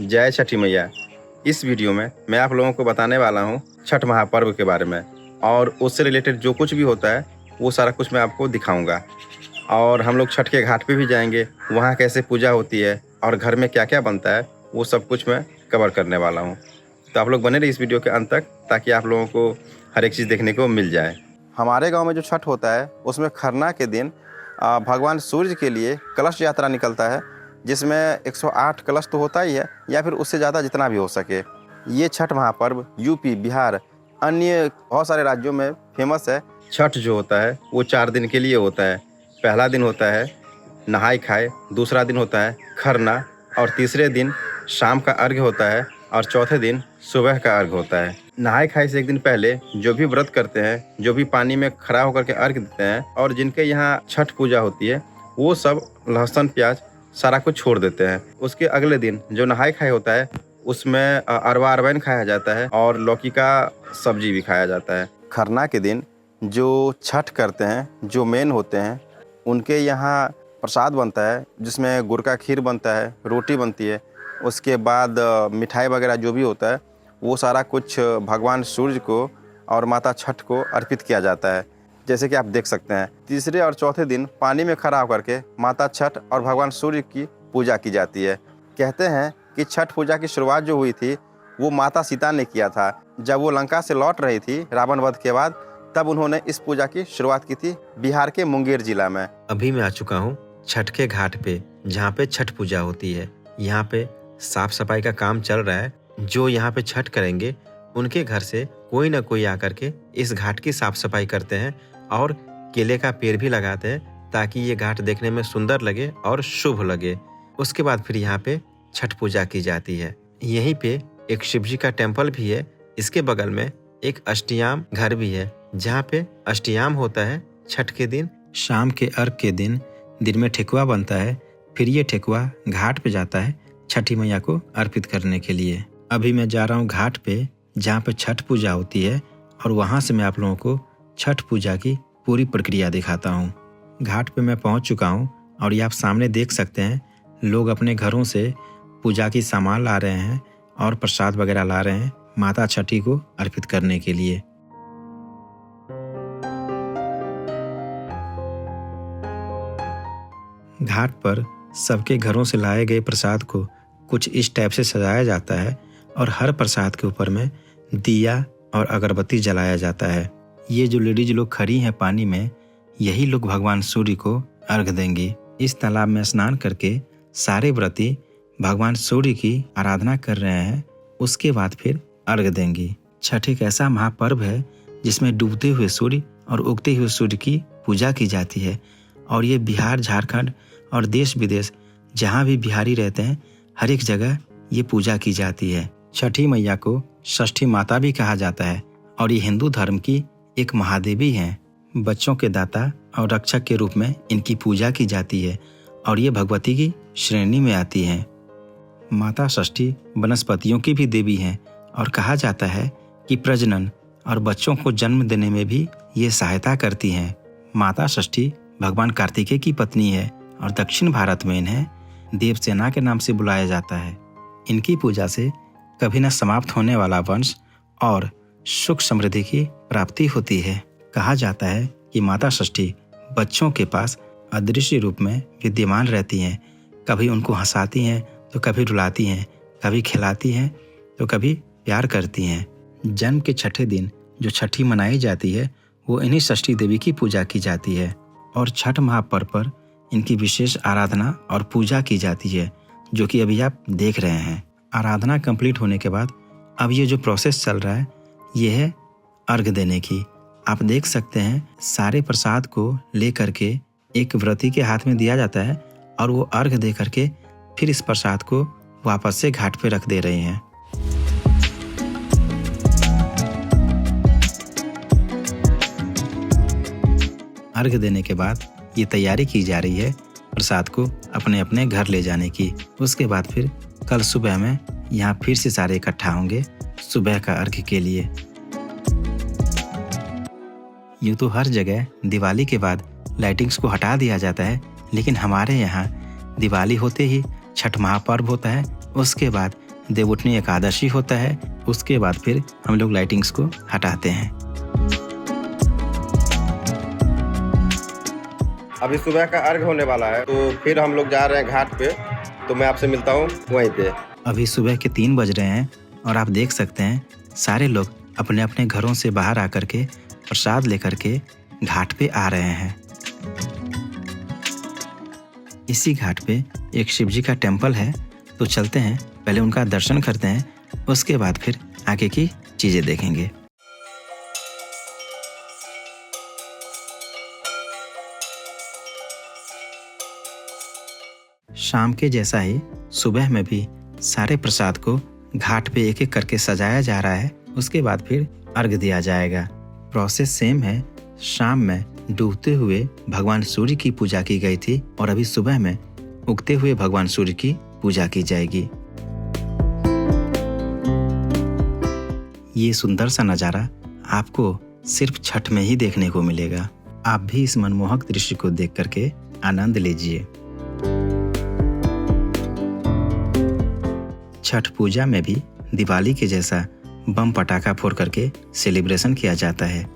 जय छठी मैया। इस वीडियो में मैं आप लोगों को बताने वाला हूँ छठ महापर्व के बारे में, और उससे रिलेटेड जो कुछ भी होता है वो सारा कुछ मैं आपको दिखाऊंगा। और हम लोग छठ के घाट पे भी जाएंगे, वहाँ कैसे पूजा होती है और घर में क्या क्या बनता है वो सब कुछ मैं कवर करने वाला हूँ। तो आप लोग बने रहिए इस वीडियो के अंत तक, ताकि आप लोगों को हर एक चीज़ देखने को मिल जाए। हमारे गाँव में जो छठ होता है उसमें खरना के दिन भगवान सूर्य के लिए कलश यात्रा निकलता है, जिसमें 108 कलश तो होता ही है, या फिर उससे ज़्यादा जितना भी हो सके। ये छठ महापर्व यूपी, बिहार, अन्य बहुत सारे राज्यों में फेमस है। छठ जो होता है वो 4 दिन के लिए होता है। पहला दिन होता है नहाय खाए, दूसरा दिन होता है खरना, और तीसरे दिन शाम का अर्घ्य होता है, और चौथे दिन सुबह का अर्घ्य होता है। नहाय खाए से एक दिन पहले जो भी व्रत करते हैं, जो भी पानी में खड़ा होकर के अर्घ्य देते हैं, और जिनके यहाँ छठ पूजा होती है, वो सब लहसुन प्याज सारा कुछ छोड़ देते हैं। उसके अगले दिन जो नहाय खाए होता है उसमें अरवा अरवैन खाया जाता है और लौकी का सब्जी भी खाया जाता है। खरना के दिन जो छठ करते हैं, जो मेन होते हैं, उनके यहाँ प्रसाद बनता है, जिसमें गुड़ का खीर बनता है, रोटी बनती है। उसके बाद मिठाई वगैरह जो भी होता है वो सारा कुछ भगवान सूर्य को और माता छठ को अर्पित किया जाता है। जैसे कि आप देख सकते हैं, तीसरे और चौथे दिन पानी में खड़ा होकर के माता छठ और भगवान सूर्य की पूजा की जाती है। कहते हैं कि छठ पूजा की शुरुआत जो हुई थी वो माता सीता ने किया था। जब वो लंका से लौट रही थी रावण वध के बाद, तब उन्होंने इस पूजा की शुरुआत की थी बिहार के मुंगेर जिला में। अभी मैं आ चुका हूँ छठ के घाट पे, जहाँ पे छठ पूजा होती है। यहाँ पे साफ सफाई का काम चल रहा है। जो यहाँ पे छठ करेंगे उनके घर से कोई ना कोई आकर के इस घाट की साफ सफाई करते हैं और केले का पेड़ भी लगाते हैं, ताकि ये घाट देखने में सुंदर लगे और शुभ लगे। उसके बाद फिर यहाँ पे छठ पूजा की जाती है। यहीं पे एक शिव जी का टेम्पल भी है। इसके बगल में एक अष्टयाम घर भी है, जहाँ पे अष्टयाम होता है छठ के दिन। शाम के अर्घ के दिन में ठेकुआ बनता है। फिर ये ठेकुआ घाट पे जाता है छठी मैया को अर्पित करने के लिए। अभी मैं जा रहा हूँ घाट पे, जहाँ पे छठ पूजा होती है, और वहाँ से मैं आप लोगों को छठ पूजा की पूरी प्रक्रिया दिखाता हूँ। घाट पे मैं पहुँच चुका हूँ, और ये आप सामने देख सकते हैं, लोग अपने घरों से पूजा की सामान ला रहे हैं और प्रसाद वगैरह ला रहे हैं माता छठी को अर्पित करने के लिए। घाट पर सबके घरों से लाए गए प्रसाद को कुछ इस टाइप से सजाया जाता है, और हर प्रसाद के ऊपर में दिया और अगरबत्ती जलाया जाता है। ये जो लेडीज लोग खड़ी हैं पानी में, यही लोग भगवान सूर्य को अर्घ देंगी। इस तालाब में स्नान करके सारे व्रती भगवान सूर्य की आराधना कर रहे हैं। उसके बाद फिर अर्घ देंगी। छठ एक ऐसा महापर्व है जिसमें डूबते हुए सूर्य और उगते हुए सूर्य की पूजा की जाती है, और ये बिहार, झारखंड और देश विदेश जहाँ भी बिहारी रहते हैं, हर एक जगह ये पूजा की जाती है। छठी मैया को षष्ठी माता भी कहा जाता है, और ये हिंदू धर्म की एक महादेवी हैं। बच्चों के दाता और रक्षक के रूप में इनकी पूजा की जाती है, और ये भगवती की श्रेणी में आती हैं। माता षष्ठी वनस्पतियों की भी देवी हैं, और कहा जाता है कि प्रजनन और बच्चों को जन्म देने में भी ये सहायता करती हैं। माता षष्ठी भगवान कार्तिकेय की पत्नी है, और दक्षिण भारत में इन्हें देवसेना के नाम से बुलाया जाता है। इनकी पूजा से कभी न समाप्त होने वाला वंश और सुख समृद्धि की प्राप्ति होती है। कहा जाता है कि माता षष्ठी बच्चों के पास अदृश्य रूप में विद्यमान रहती हैं। कभी उनको हंसाती हैं तो कभी रुलाती हैं, कभी खिलाती हैं तो कभी प्यार करती हैं। जन्म के छठे दिन जो छठी मनाई जाती है, वो इन्हीं षष्ठी देवी की पूजा की जाती है, और छठ महापर्व पर इनकी विशेष आराधना और पूजा की जाती है, जो कि अभी आप देख रहे हैं। आराधना कंप्लीट होने के बाद अब ये जो प्रोसेस चल रहा है, ये है अर्घ देने की। आप देख सकते हैं, सारे प्रसाद को ले करके एक व्रती के हाथ में दिया जाता है, और वो अर्घ दे करके फिर इस प्रसाद को वापस से घाट पे रख दे रहे हैं। अर्घ देने के बाद ये तैयारी की जा रही है प्रसाद को अपने अपने घर ले जाने की। उसके बाद फिर कल सुबह में यहाँ फिर से सारे इकट्ठा होंगे सुबह का अर्घ के लिए। यूँ तो हर जगह दिवाली के बाद लाइटिंग्स को हटा दिया जाता है, लेकिन हमारे यहाँ दिवाली होते ही छठ महापर्व होता है, उसके बाद देवउठनी एकादशी होता है। उसके बाद फिर हम लोग लाइटिंग्स को हटाते हैं। अभी सुबह का अर्घ होने वाला है, तो फिर हम लोग जा रहे हैं घाट पे। तो मैं आपसे मिलता हूँ वहीं पे। अभी सुबह के 3 बज रहे हैं और आप देख सकते हैं सारे लोग अपने अपने घरों से बाहर आकर के प्रसाद लेकर के घाट पे आ रहे हैं। इसी घाट पे एक शिव जी का टेम्पल है, तो चलते हैं, पहले उनका दर्शन करते हैं, उसके बाद फिर आगे की चीजें देखेंगे। शाम के जैसा ही सुबह में भी सारे प्रसाद को घाट पे एक एक करके सजाया जा रहा है। उसके बाद फिर अर्घ दिया जाएगा। प्रोसेस सेम है। शाम में डूबते हुए भगवान सूर्य की पूजा की गई थी और अभी सुबह में उगते हुए भगवान सूर्य की पूजा की जाएगी। ये सुंदर सा नज़ारा आपको सिर्फ छठ में ही देखने को मिलेगा। आप भी इस मनमोहक दृश्य को देख करके आनंद लीजिए। छठ पूजा में भी दिवाली के जैसा बम पटाखा फोड़ करके सेलिब्रेशन किया जाता है।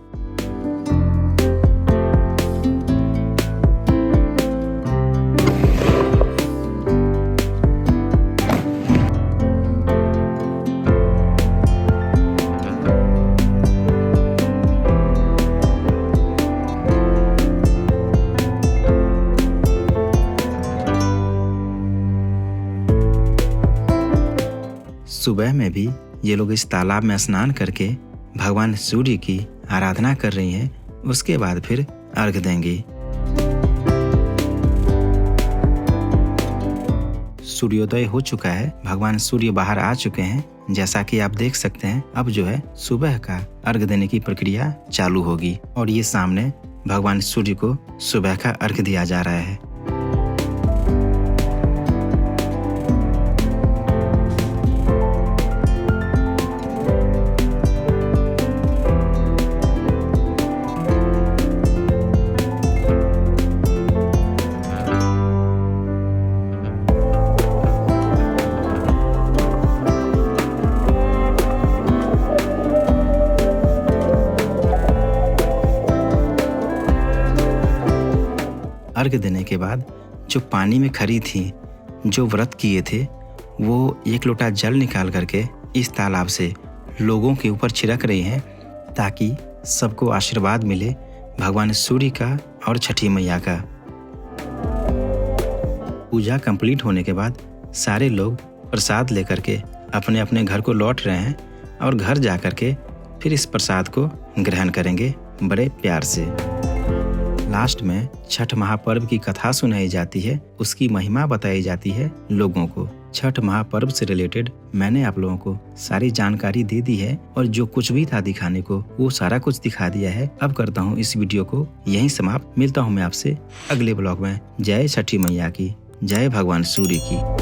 सुबह में भी ये लोग इस तालाब में स्नान करके भगवान सूर्य की आराधना कर रही हैं। उसके बाद फिर अर्घ देंगी। सूर्योदय हो चुका है, भगवान सूर्य बाहर आ चुके हैं। जैसा कि आप देख सकते हैं, अब जो है सुबह का अर्घ देने की प्रक्रिया चालू होगी और ये सामने भगवान सूर्य को सुबह का अर्घ दिया जा रहा है। अर्घ देने के बाद जो पानी में खड़ी थी, जो व्रत किए थे, वो 1 लोटा जल निकाल करके इस तालाब से लोगों के ऊपर छिड़क रही हैं ताकि सबको आशीर्वाद मिले भगवान सूर्य का और छठी मैया का। पूजा कंप्लीट होने के बाद सारे लोग प्रसाद लेकर के अपने अपने घर को लौट रहे हैं और घर जा कर के फिर इस प्रसाद को ग्रहण करेंगे बड़े प्यार से। लास्ट में छठ महापर्व की कथा सुनाई जाती है, उसकी महिमा बताई जाती है लोगों को। छठ महापर्व से रिलेटेड मैंने आप लोगों को सारी जानकारी दे दी है और जो कुछ भी था दिखाने को वो सारा कुछ दिखा दिया है। अब करता हूँ इस वीडियो को यहीं समाप्त। मिलता हूँ मैं आपसे अगले ब्लॉग में। जय छठी मैया की, जय भगवान सूर्य की।